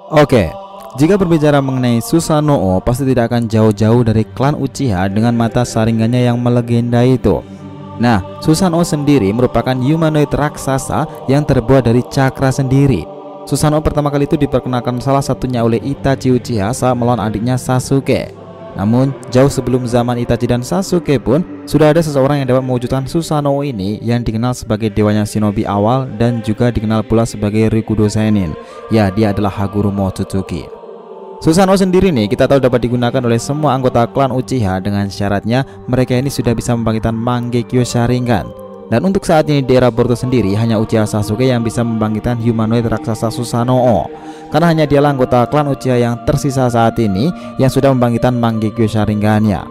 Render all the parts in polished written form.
Oke, jika berbicara mengenai Susanoo, pasti tidak akan jauh-jauh dari klan Uchiha dengan mata Sharingannya yang melegenda itu. Nah, Susanoo sendiri merupakan humanoid raksasa yang terbuat dari cakra sendiri. Susanoo pertama kali itu diperkenalkan salah satunya oleh Itachi Uchiha saat melawan adiknya Sasuke. Namun, jauh sebelum zaman Itachi dan Sasuke pun sudah ada seseorang yang dapat mewujudkan Susanoo ini yang dikenal sebagai dewanya shinobi awal dan juga dikenal pula sebagai Rikudo Senin. Ya, dia adalah Haguro Mochizuki. Susanoo sendiri nih kita tahu dapat digunakan oleh semua anggota klan Uchiha dengan syaratnya mereka ini sudah bisa membangkitkan Mangekyo Sharingan. Dan untuk saat ini di era Boruto sendiri hanya Uchiha Sasuke yang bisa membangkitkan humanoid raksasa Susanoo. Karena hanya dialah anggota klan Uchiha yang tersisa saat ini yang sudah membangkitkan Mangekyo Sharingannya.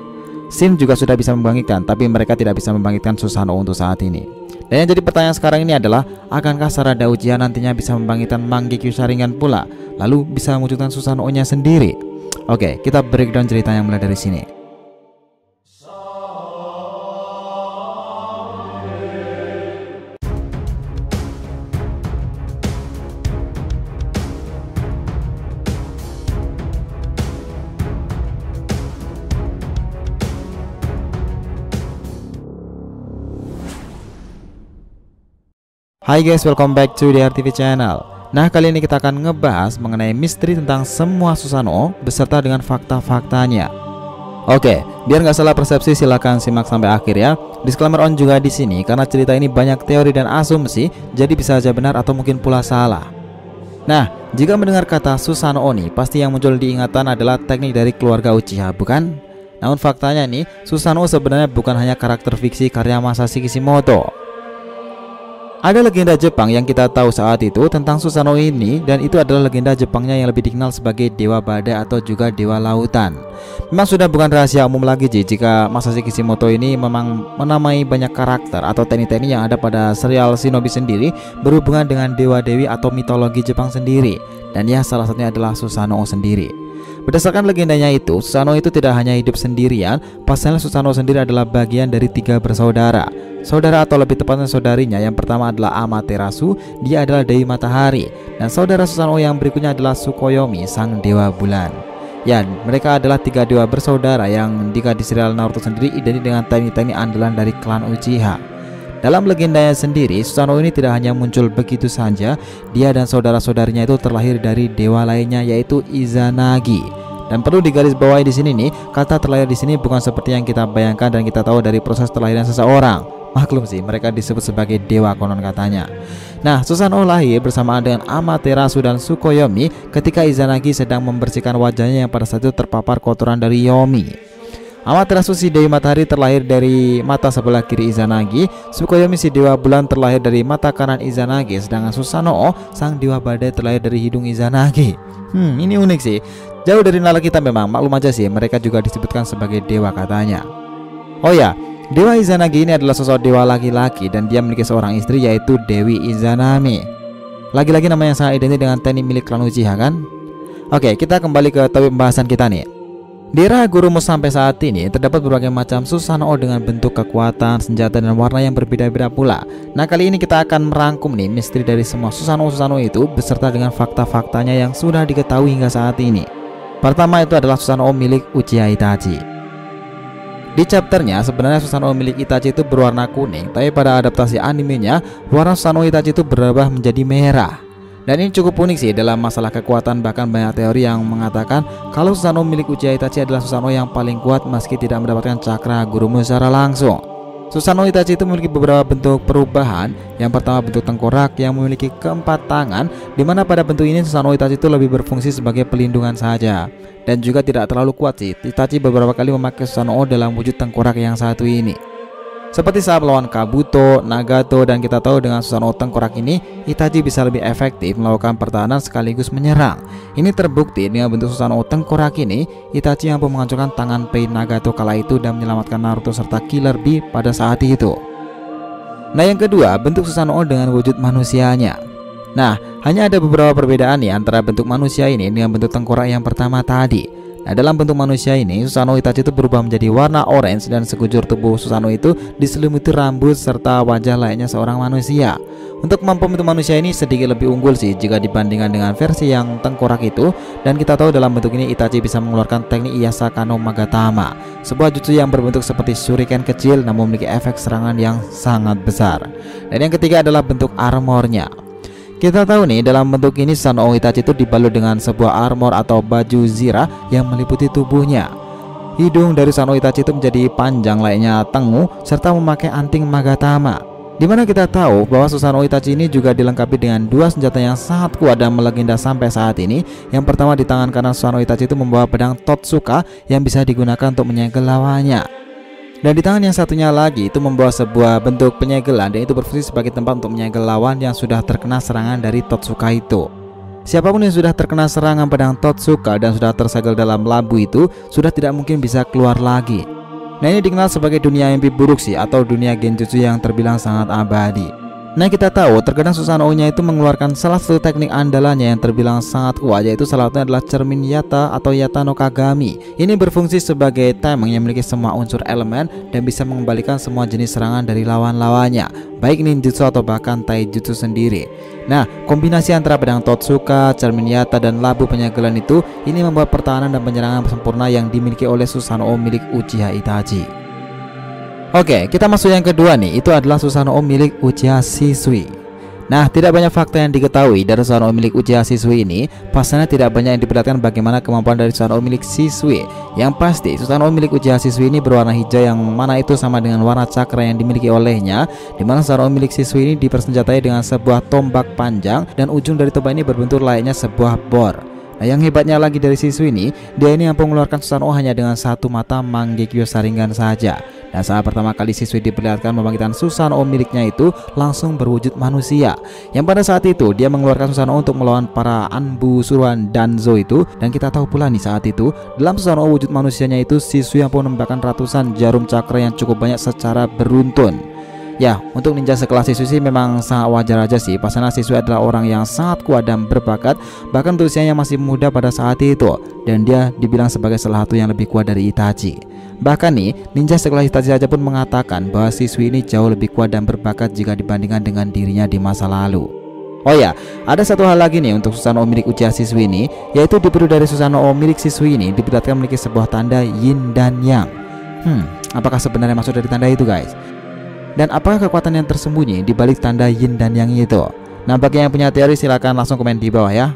Shin juga sudah bisa membangkitkan, tapi mereka tidak bisa membangkitkan Susanoo untuk saat ini. Dan yang jadi pertanyaan sekarang ini adalah, akankah Sarada Uchiha nantinya bisa membangkitkan Mangekyo Sharingan pula, lalu bisa mewujudkan Susanoo-nya sendiri? Oke, kita breakdown cerita yang mulai dari sini. Hai guys, welcome back to the RTV channel. Nah, kali ini kita akan ngebahas mengenai misteri tentang semua Susanoo beserta dengan fakta-faktanya. Oke, biar nggak salah persepsi silahkan simak sampai akhir ya. Disclaimer on juga di sini karena cerita ini banyak teori dan asumsi, jadi bisa saja benar atau mungkin pula salah. Nah, jika mendengar kata Susanoo nih, pasti yang muncul di ingatan adalah teknik dari keluarga Uchiha, bukan? Namun faktanya nih, Susanoo sebenarnya bukan hanya karakter fiksi karya Masashi Kishimoto. Ada legenda Jepang yang kita tahu saat itu tentang Susanoo ini, dan itu adalah legenda Jepangnya yang lebih dikenal sebagai dewa badai atau juga dewa lautan. Memang sudah bukan rahasia umum lagi jika Masashi Kishimoto ini memang menamai banyak karakter atau teknik-teknik yang ada pada serial Shinobi sendiri berhubungan dengan dewa-dewi atau mitologi Jepang sendiri. Dan ya, salah satunya adalah Susanoo sendiri. Berdasarkan legendanya itu, Susanoo itu tidak hanya hidup sendirian. Pasalnya Susanoo sendiri adalah bagian dari 3 bersaudara. Saudara atau lebih tepatnya saudarinya yang pertama adalah Amaterasu, dia adalah Dewi Matahari. Dan saudara Susanoo yang berikutnya adalah Tsukuyomi, sang dewa bulan. Ya, mereka adalah 3 dewa bersaudara yang jika di serial Naruto sendiri identik dengan teknik-teknik andalan dari klan Uchiha. Dalam legendanya sendiri, Susanoo ini tidak hanya muncul begitu saja, dia dan saudara-saudarinya itu terlahir dari dewa lainnya yaitu Izanagi. Dan perlu digarisbawahi di sini nih, kata terlahir di sini bukan seperti yang kita bayangkan dan kita tahu dari proses terlahirnya seseorang. Maklum sih, mereka disebut sebagai dewa konon katanya. Nah, Susanoo lahir bersamaan dengan Amaterasu dan Tsukuyomi ketika Izanagi sedang membersihkan wajahnya yang pada saat itu terpapar kotoran dari Yomi. Amaterasu si Dewi Matahari terlahir dari mata sebelah kiri Izanagi, Tsukuyomi si dewa bulan terlahir dari mata kanan Izanagi, sedangkan Susanoo sang dewa badai terlahir dari hidung Izanagi. Ini unik sih. Jauh dari nalar kita memang, maklum aja sih mereka juga disebutkan sebagai dewa katanya. Oh ya, dewa Izanagi ini adalah sosok dewa laki-laki dan dia memiliki seorang istri yaitu Dewi Izanami. Lagi-lagi nama yang sangat identik dengan teknik milik klan Uchiha kan? Oke, kita kembali ke topik pembahasan kita nih. Di era Gurumu sampai saat ini terdapat berbagai macam Susanoo dengan bentuk kekuatan, senjata dan warna yang berbeda-beda pula. Nah, kali ini kita akan merangkum nih misteri dari semua Susanoo itu beserta dengan fakta-faktanya yang sudah diketahui hingga saat ini. Pertama itu adalah Susanoo milik Uchiha Itachi. Di chapternya sebenarnya Susanoo milik Itachi itu berwarna kuning, tapi pada adaptasi animenya warna Susanoo Itachi itu berubah menjadi merah. Dan ini cukup unik sih dalam masalah kekuatan, bahkan banyak teori yang mengatakan kalau Susanoo milik Uchiha Itachi adalah Susanoo yang paling kuat meski tidak mendapatkan cakra Gurumu secara langsung. Susanoo Itachi itu memiliki beberapa bentuk perubahan. Yang pertama bentuk tengkorak yang memiliki keempat tangan, dimana pada bentuk ini Susanoo Itachi itu lebih berfungsi sebagai pelindungan saja. Dan juga tidak terlalu kuat sih. Itachi beberapa kali memakai Susanoo dalam wujud tengkorak yang satu ini. Seperti saat melawan Kabuto, Nagato, dan kita tahu dengan Susanoo tengkorak ini Itachi bisa lebih efektif melakukan pertahanan sekaligus menyerang. Ini terbukti dengan bentuk Susanoo tengkorak ini Itachi mampu menghancurkan tangan Pain Nagato kala itu dan menyelamatkan Naruto serta Killer Bee pada saat itu. Nah, yang kedua bentuk Susanoo dengan wujud manusianya. Nah, hanya ada beberapa perbedaan nih antara bentuk manusia ini dengan bentuk tengkorak yang pertama tadi. Nah, dalam bentuk manusia ini Susanoo Itachi itu berubah menjadi warna orange dan sekujur tubuh Susanoo itu diselimuti rambut serta wajah layaknya seorang manusia. Untuk kemampuan bentuk manusia ini sedikit lebih unggul sih jika dibandingkan dengan versi yang tengkorak itu. Dan kita tahu dalam bentuk ini Itachi bisa mengeluarkan teknik Iyasaka no Magatama, sebuah jutsu yang berbentuk seperti shuriken kecil namun memiliki efek serangan yang sangat besar. Dan yang ketiga adalah bentuk armornya. Kita tahu nih dalam bentuk ini Susanoo Itachi itu dibalut dengan sebuah armor atau baju zira yang meliputi tubuhnya. Hidung dari Susanoo Itachi itu menjadi panjang layaknya tengu serta memakai anting Magatama. Dimana kita tahu bahwa Susanoo Itachi ini juga dilengkapi dengan dua senjata yang sangat kuat dan melegenda sampai saat ini. Yang pertama, di tangan kanan Susanoo Itachi itu membawa pedang Totsuka yang bisa digunakan untuk menyegel lawannya. Dan di tangan yang satunya lagi itu membawa sebuah bentuk penyegelan, dan itu berfungsi sebagai tempat untuk menyegel lawan yang sudah terkena serangan dari Totsuka itu. Siapapun yang sudah terkena serangan pedang Totsuka dan sudah tersegel dalam labu itu sudah tidak mungkin bisa keluar lagi. Nah, ini dikenal sebagai dunia mimpi buruk sih, atau dunia genjutsu yang terbilang sangat abadi. Nah, kita tahu terkadang Susanoo-nya itu mengeluarkan salah satu teknik andalannya yang terbilang sangat kuat, yaitu salah satunya adalah cermin Yata atau Yata no Kagami. Ini berfungsi sebagai tameng yang memiliki semua unsur elemen dan bisa mengembalikan semua jenis serangan dari lawan-lawannya, baik ninjutsu atau bahkan taijutsu sendiri. Nah, kombinasi antara pedang Totsuka, cermin Yata dan labu penyegelan itu ini membuat pertahanan dan penyerangan sempurna yang dimiliki oleh Susanoo milik Uchiha Itachi. Oke, kita masuk yang kedua nih, itu adalah Susanoo milik Uchiha Shisui. Nah, tidak banyak fakta yang diketahui dari Susanoo milik Uchiha Shisui ini. Pasalnya tidak banyak yang diperlihatkan bagaimana kemampuan dari Susanoo milik Shisui. Yang pasti Susanoo milik Uchiha Shisui ini berwarna hijau, yang mana itu sama dengan warna cakra yang dimiliki olehnya. Dimana Susanoo milik Shisui ini dipersenjatai dengan sebuah tombak panjang dan ujung dari tombak ini berbentuk layaknya sebuah bor. Nah, yang hebatnya lagi dari Shisui ini, dia ini mampu mengeluarkan Susanoo hanya dengan satu mata Mangekyo Sharingan saja. Dan saat pertama kali Shisui diperlihatkan membangkitkan Susanoo miliknya itu langsung berwujud manusia. Yang pada saat itu dia mengeluarkan Susanoo untuk melawan para Anbu Suruhan Danzo itu. Dan kita tahu pula nih saat itu dalam Susanoo wujud manusianya itu Shisui mampu menembakkan ratusan jarum cakra yang cukup banyak secara beruntun. Ya, untuk ninja sekelas Shisui memang sangat wajar aja sih. Pasalnya Shisui adalah orang yang sangat kuat dan berbakat, bahkan untuk usianya masih muda pada saat itu. Dan dia dibilang sebagai salah satu yang lebih kuat dari Itachi. Bahkan nih, ninja sekelas Itachi saja pun mengatakan bahwa Shisui ini jauh lebih kuat dan berbakat jika dibandingkan dengan dirinya di masa lalu. Oh ya, ada satu hal lagi nih untuk Susanoo milik Uchiha Shisui ini, yaitu di perut dari Susanoo milik Shisui ini diperlihatkan memiliki sebuah tanda Yin dan Yang. Apakah sebenarnya maksud dari tanda itu, guys? Dan apakah kekuatan yang tersembunyi di balik tanda Yin dan Yang itu? Nah, bagi yang punya teori silakan langsung komen di bawah ya.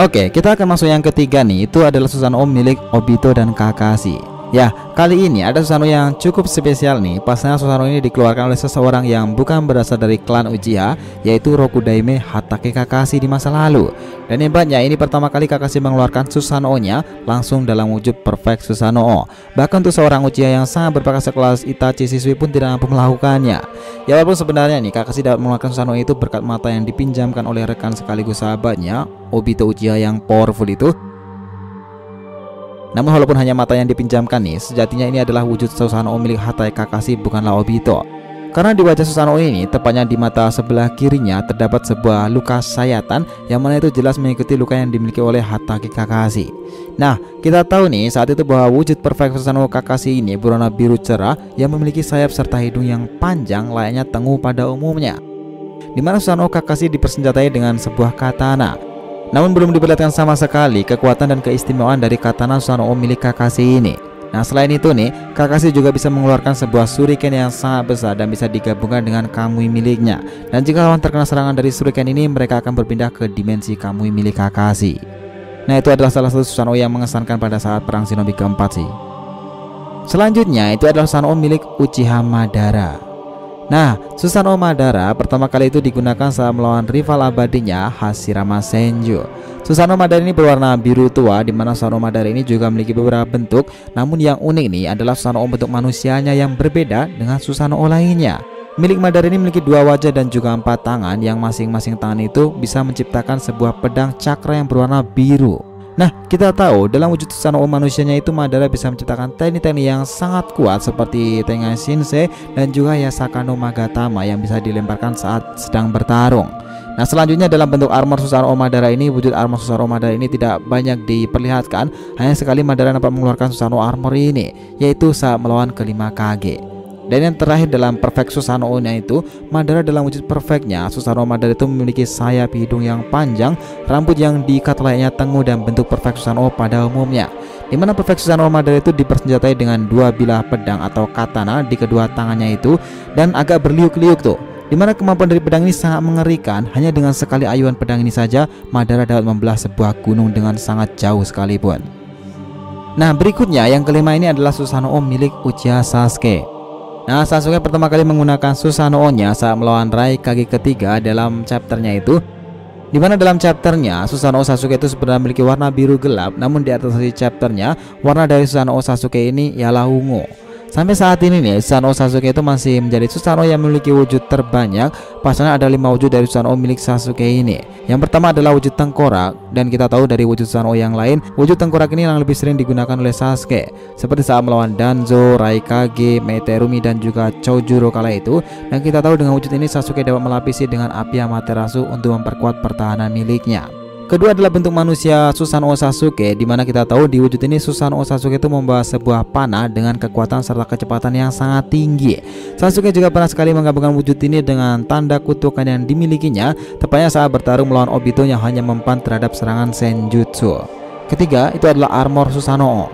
Oke, kita akan masuk yang ketiga nih, itu adalah Susanoo milik Obito dan Kakashi. Ya, kali ini ada Susanoo yang cukup spesial nih. Pasalnya Susanoo ini dikeluarkan oleh seseorang yang bukan berasal dari klan Uchiha, yaitu Rokudaime Hatake Kakashi di masa lalu. Dan hebatnya ini pertama kali Kakashi mengeluarkan Susanoo-nya langsung dalam wujud perfect Susanoo. Bahkan untuk seorang Uchiha yang sangat berbakat sekelas Itachi, Shisui pun tidak mampu melakukannya. Ya, walaupun sebenarnya nih Kakashi dapat mengeluarkan Susanoo itu berkat mata yang dipinjamkan oleh rekan sekaligus sahabatnya Obito Uchiha yang powerful itu. Namun walaupun hanya mata yang dipinjamkan nih, sejatinya ini adalah wujud Susanoo milik Hatake Kakashi, bukanlah Obito. Karena di wajah Susanoo ini, tepatnya di mata sebelah kirinya terdapat sebuah luka sayatan, yang mana itu jelas mengikuti luka yang dimiliki oleh Hatake Kakashi. Nah, kita tahu nih saat itu bahwa wujud perfect Susanoo Kakashi ini berwarna biru cerah yang memiliki sayap serta hidung yang panjang layaknya tengu pada umumnya. Dimana Susanoo Kakashi dipersenjatai dengan sebuah katana. Namun belum diperlihatkan sama sekali kekuatan dan keistimewaan dari katana Susanoo milik Kakashi ini. Nah, selain itu nih, Kakashi juga bisa mengeluarkan sebuah shuriken yang sangat besar dan bisa digabungkan dengan kamui miliknya. Dan jika lawan terkena serangan dari shuriken ini, mereka akan berpindah ke dimensi kamui milik Kakashi. Nah, itu adalah salah satu Susanoo yang mengesankan pada saat perang shinobi keempat sih. Selanjutnya itu adalah Susanoo milik Uchiha Madara. Nah, Susanoo Madara pertama kali itu digunakan saat melawan rival abadinya Hashirama Senju. Susanoo Madara ini berwarna biru tua, di mana Susanoo Madara ini juga memiliki beberapa bentuk. Namun yang unik nih adalah Susanoo bentuk manusianya yang berbeda dengan Susanoo lainnya. Milik Madara ini memiliki dua wajah dan juga 4 tangan, yang masing-masing tangan itu bisa menciptakan sebuah pedang cakra yang berwarna biru. Nah, kita tahu dalam wujud Susanoo manusianya itu Madara bisa menciptakan teknik-teknik yang sangat kuat seperti Tengai Shinsei dan juga Iyasaka no Magatama yang bisa dilemparkan saat sedang bertarung. Nah, selanjutnya dalam bentuk armor Susanoo Madara ini, wujud armor Susanoo Madara ini tidak banyak diperlihatkan. Hanya sekali Madara dapat mengeluarkan Susanoo armor ini, yaitu saat melawan kelima Kage. Dan yang terakhir dalam perfect Susanoo-nya itu, Madara dalam wujud perfectnya, Susanoo Madara itu memiliki sayap hidung yang panjang, rambut yang diikat layaknya tengu dan bentuk perfect Susanoo pada umumnya. Dimana perfect Susanoo Madara itu dipersenjatai dengan 2 bilah pedang atau katana di kedua tangannya itu dan agak berliuk-liuk tuh. Dimana kemampuan dari pedang ini sangat mengerikan, hanya dengan sekali ayuan pedang ini saja Madara dapat membelah sebuah gunung dengan sangat jauh sekalipun. Nah, berikutnya yang kelima ini adalah Susanoo milik Uchiha Sasuke. Nah, Sasuke pertama kali menggunakan Susanoo-nya saat melawan Raikage ketiga dalam chapternya itu, dimana dalam chapternya Susanoo Sasuke itu sebenarnya memiliki warna biru gelap, namun di atas chapternya warna dari Susanoo Sasuke ini ialah ungu. Sampai saat ini nih, Susanoo Sasuke itu masih menjadi Susanoo yang memiliki wujud terbanyak. Pasalnya ada 5 wujud dari Susanoo milik Sasuke ini. Yang pertama adalah wujud tengkorak, dan kita tahu dari wujud Susanoo yang lain, wujud tengkorak ini yang lebih sering digunakan oleh Sasuke, seperti saat melawan Danzo, Raikage, Meiterumi dan juga Chojuro kala itu. Dan kita tahu dengan wujud ini Sasuke dapat melapisi dengan api Amaterasu untuk memperkuat pertahanan miliknya. Kedua adalah bentuk manusia Susanoo Sasuke, dimana kita tahu di wujud ini Susanoo Sasuke itu membawa sebuah panah dengan kekuatan serta kecepatan yang sangat tinggi. Sasuke juga pernah sekali menggabungkan wujud ini dengan tanda kutukan yang dimilikinya, tepatnya saat bertarung melawan Obito yang hanya mempan terhadap serangan Senjutsu. Ketiga itu adalah armor Susanoo.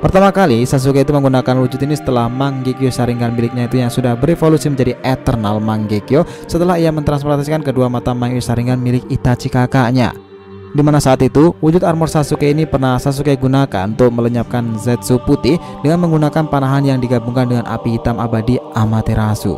Pertama kali Sasuke itu menggunakan wujud ini setelah Mangekyo Sharingan miliknya itu yang sudah berevolusi menjadi Eternal Mangekyo setelah ia mentransformasikan kedua mata Mangekyo Sharingan milik Itachi kakaknya. Dimana saat itu wujud armor Sasuke ini pernah Sasuke gunakan untuk melenyapkan Zetsu putih dengan menggunakan panahan yang digabungkan dengan api hitam abadi Amaterasu.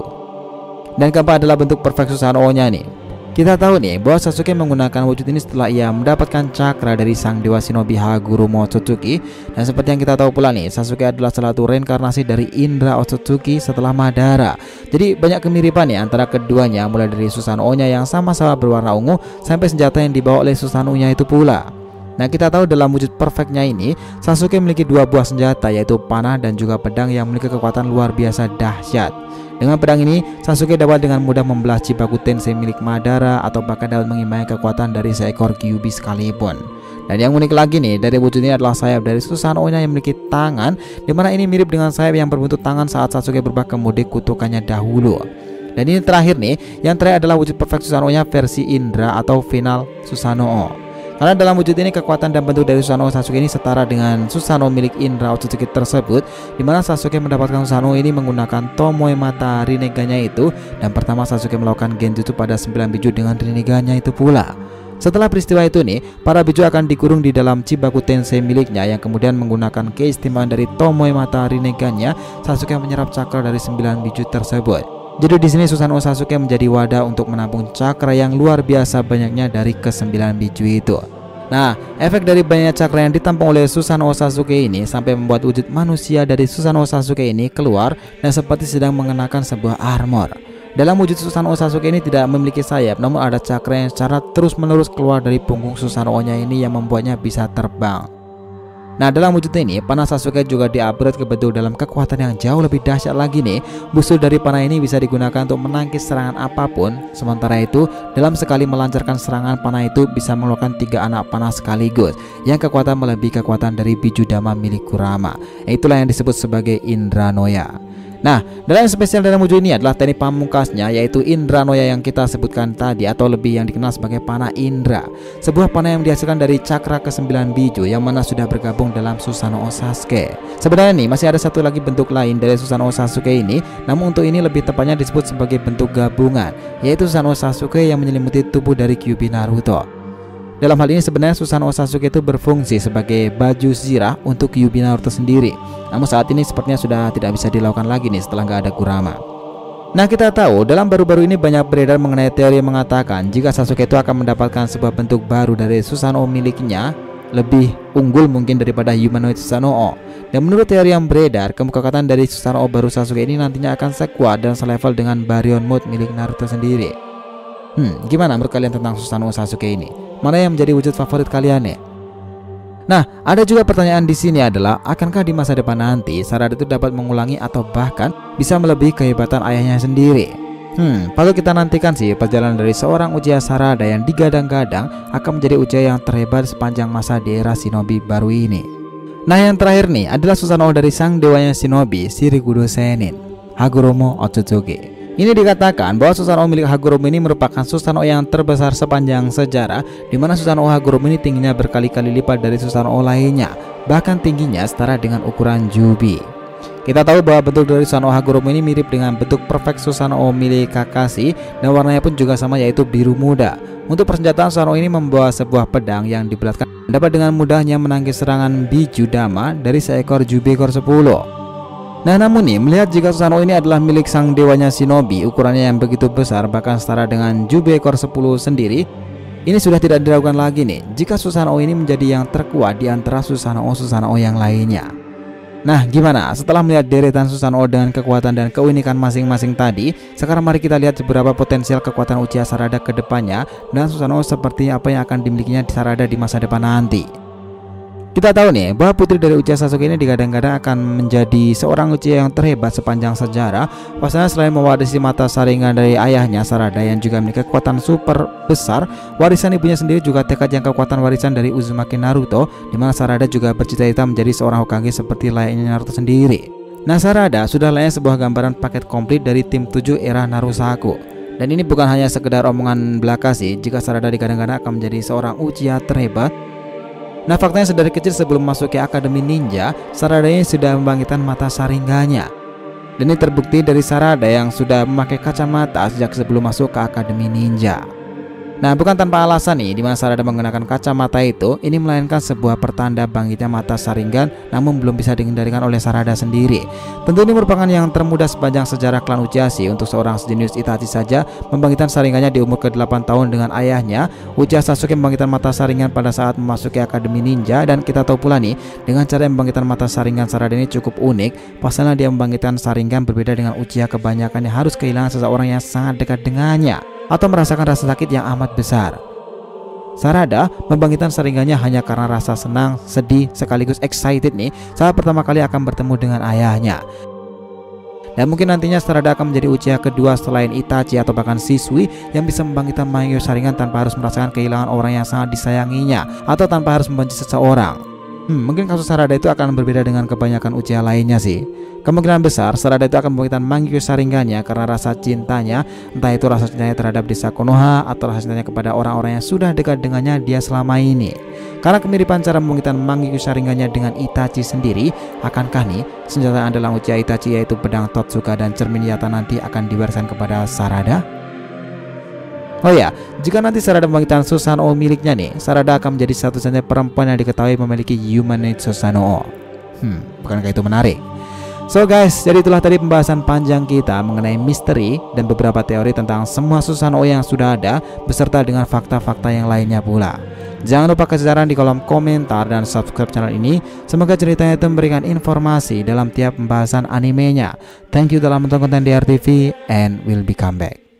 Dan keempat adalah bentuk perfect Susanoo-nya nih. Kita tahu nih bahwa Sasuke menggunakan wujud ini setelah ia mendapatkan cakra dari sang dewa shinobi Haguro Mochizuki. Dan seperti yang kita tahu pula nih, Sasuke adalah salah satu reinkarnasi dari Indra Otsutsuki setelah Madara. Jadi banyak kemiripan nih antara keduanya, mulai dari Susanoo-nya yang sama-sama berwarna ungu sampai senjata yang dibawa oleh Susanoo-nya itu pula. Nah, kita tahu dalam wujud perfectnya ini Sasuke memiliki 2 buah senjata, yaitu panah dan juga pedang yang memiliki kekuatan luar biasa dahsyat. Dengan pedang ini Sasuke dapat dengan mudah membelah Chibaku Tensei milik Madara atau bahkan dapat mengimbangi kekuatan dari seekor Kyuubi sekalipun. Dan yang unik lagi nih dari wujud ini adalah sayap dari Susanoo-nya yang memiliki tangan, dimana ini mirip dengan sayap yang berbentuk tangan saat Sasuke berubah ke mode kutukannya dahulu. Dan ini terakhir nih, yang terakhir adalah wujud perfect Susanoo-nya versi Indra atau final Susanoo. Karena dalam wujud ini kekuatan dan bentuk dari Susanoo Sasuke ini setara dengan Susanoo milik Indra Otsutsuki tersebut, dimana Sasuke mendapatkan Susanoo ini menggunakan Tomoe Mata Rinnegan-nya itu, dan pertama Sasuke melakukan Genjutsu pada 9 biju dengan Rinnegan-nya itu pula. Setelah peristiwa itu nih, para biju akan dikurung di dalam Chibaku Tensei miliknya yang kemudian menggunakan keistimewaan dari Tomoe Mata Rinnegan-nya, Sasuke menyerap cakra dari 9 biju tersebut. Jadi di sini Susanoo Sasuke menjadi wadah untuk menampung cakra yang luar biasa banyaknya dari ke-9 biju itu. Nah, efek dari banyaknya cakra yang ditampung oleh Susanoo Sasuke ini sampai membuat wujud manusia dari Susanoo Sasuke ini keluar dan seperti sedang mengenakan sebuah armor. Dalam wujud Susanoo Sasuke ini tidak memiliki sayap, namun ada cakra yang secara terus-menerus keluar dari punggung Susanoo-nya ini yang membuatnya bisa terbang. Nah, dalam wujud ini panah Sasuke juga di-upgrade ke bentuk dalam kekuatan yang jauh lebih dahsyat lagi nih. Busur dari panah ini bisa digunakan untuk menangkis serangan apapun. Sementara itu, dalam sekali melancarkan serangan, panah itu bisa mengeluarkan 3 anak panah sekaligus, yang kekuatan melebihi kekuatan dari biju dama milik Kurama. Itulah yang disebut sebagai Indra Noya. Nah, dalam yang spesial dalam wujud ini adalah teknik pamungkasnya, yaitu Indra Noya yang kita sebutkan tadi, atau lebih yang dikenal sebagai panah Indra. Sebuah panah yang dihasilkan dari cakra ke-9 biju yang mana sudah bergabung dalam Susanoo Sasuke. Sebenarnya nih masih ada satu lagi bentuk lain dari Susanoo Sasuke ini, namun untuk ini lebih tepatnya disebut sebagai bentuk gabungan, yaitu Susanoo Sasuke yang menyelimuti tubuh dari Kyuubi Naruto. Dalam hal ini sebenarnya Susanoo Sasuke itu berfungsi sebagai baju zirah untuk Kyuubi Naruto sendiri. Namun saat ini sepertinya sudah tidak bisa dilakukan lagi nih setelah nggak ada Kurama. Nah, kita tahu dalam baru-baru ini banyak beredar mengenai teori yang mengatakan jika Sasuke itu akan mendapatkan sebuah bentuk baru dari Susanoo miliknya, lebih unggul mungkin daripada humanoid Susanoo. Dan menurut teori yang beredar, kekuatan dari Susanoo baru Sasuke ini nantinya akan sekuat dan selevel dengan Baryon Mode milik Naruto sendiri. Gimana menurut kalian tentang Susanoo Sasuke ini? Mana yang menjadi wujud favorit kalian nih? Nah, ada juga pertanyaan di sini adalah, akankah di masa depan nanti Sarada itu dapat mengulangi atau bahkan bisa melebihi kehebatan ayahnya sendiri? Patut kita nantikan sih perjalanan dari seorang Uchiha Sarada yang digadang-gadang akan menjadi Uchiha yang terhebat sepanjang masa di era shinobi baru ini. Nah, yang terakhir nih adalah Susanoo dari sang dewanya shinobi, Shirikudo Sennin. Hagoromo Otsutsuki. Ini dikatakan bahwa Susanoo milik Hagoromo ini merupakan Susanoo yang terbesar sepanjang sejarah, di mana Susanoo Hagoromo ini tingginya berkali-kali lipat dari Susanoo lainnya, bahkan tingginya setara dengan ukuran Jubi. Kita tahu bahwa bentuk dari Susanoo Hagoromo ini mirip dengan bentuk perfect Susanoo milik Kakashi, dan warnanya pun juga sama, yaitu biru muda. Untuk persenjataan, Susanoo ini membawa sebuah pedang yang dibulatkan, dapat dengan mudahnya menangkis serangan Bijudama dari seekor Jubi ekor 10. Nah, namun nih, melihat jika Susanoo ini adalah milik sang dewanya shinobi, ukurannya yang begitu besar bahkan setara dengan Jubi ekor 10 sendiri, ini sudah tidak diragukan lagi nih jika Susanoo ini menjadi yang terkuat di antara Susanoo yang lainnya. Nah, gimana? Setelah melihat deretan Susanoo dengan kekuatan dan keunikan masing-masing tadi, sekarang mari kita lihat beberapa potensial kekuatan Uchiha Sarada ke depannya, dan Susanoo seperti apa yang akan dimilikinya di Sarada di masa depan nanti. Kita tahu nih bahwa putri dari Uchiha Sasuke ini digadang-gadang akan menjadi seorang Uchiha yang terhebat sepanjang sejarah. Pasalnya selain mewarisi mata Sharingan dari ayahnya Sarada yang juga memiliki kekuatan super besar, warisan ibunya sendiri juga tekad yang kekuatan warisan dari Uzumaki Naruto, di mana Sarada juga bercita-cita menjadi seorang Hokage seperti layaknya Naruto sendiri. Nah, Sarada sudah layaknya sebuah gambaran paket komplit dari tim 7 era Narusaku. Dan ini bukan hanya sekedar omongan belaka sih jika Sarada digadang-gadang akan menjadi seorang Uchiha terhebat. Nah, faktanya sedari kecil sebelum masuk ke Akademi Ninja, Sarada ini sudah membangkitkan mata Sharingannya. Dan ini terbukti dari Sarada yang sudah memakai kacamata sejak sebelum masuk ke Akademi Ninja. Nah, bukan tanpa alasan nih di mana Sarada menggunakan kacamata itu, ini melainkan sebuah pertanda bangkitnya mata Sharingan, namun belum bisa dihindarikan oleh Sarada sendiri. Tentu ini merupakan yang termudah sepanjang sejarah klan Uchiha sih untuk seorang sejenius Itachi saja membangkitkan Sharingannya di umur ke-8 tahun dengan ayahnya. Uchiha Sasuke membangkitkan mata Sharingan pada saat memasuki Akademi Ninja, dan kita tahu pula nih dengan cara membangkitkan mata Sharingan Sarada ini cukup unik. Pasalnya dia membangkitkan Sharingan berbeda dengan Uchiha kebanyakan yang harus kehilangan seseorang yang sangat dekat dengannya atau merasakan rasa sakit yang amat besar. Sarada membangkitkan Sharingannya hanya karena rasa senang, sedih, sekaligus excited nih saat pertama kali akan bertemu dengan ayahnya. Dan mungkin nantinya Sarada akan menjadi Uchiha kedua selain Itachi atau bahkan Shisui yang bisa membangkitkan Mangekyo Sharingan tanpa harus merasakan kehilangan orang yang sangat disayanginya atau tanpa harus membenci seseorang. Mungkin kasus Sarada itu akan berbeda dengan kebanyakan Uchiha lainnya sih. Kemungkinan besar Sarada itu akan membangkitkan Mangekyo Sharingannya karena rasa cintanya, entah itu rasa cintanya terhadap desa Konoha atau rasa cintanya kepada orang-orang yang sudah dekat dengannya dia selama ini. Karena kemiripan cara membangkitkan Mangekyo Sharingannya dengan Itachi sendiri, akankah nih senjata andalan Uchiha Itachi yaitu pedang Totsuka dan cermin Yata nanti akan diwariskan kepada Sarada? Oh ya, jika nanti Sarada membangkitkan Susanoo miliknya nih, Sarada akan menjadi satu-satunya perempuan yang diketahui memiliki humanoid Susanoo. Bukankah itu menarik? So guys, jadi itulah tadi pembahasan panjang kita mengenai misteri dan beberapa teori tentang semua Susanoo yang sudah ada, beserta dengan fakta-fakta yang lainnya pula. Jangan lupa kasih saran di kolom komentar dan subscribe channel ini. Semoga ceritanya itu memberikan informasi dalam tiap pembahasan animenya. Thank you telah menonton konten DRTV and we'll be come back.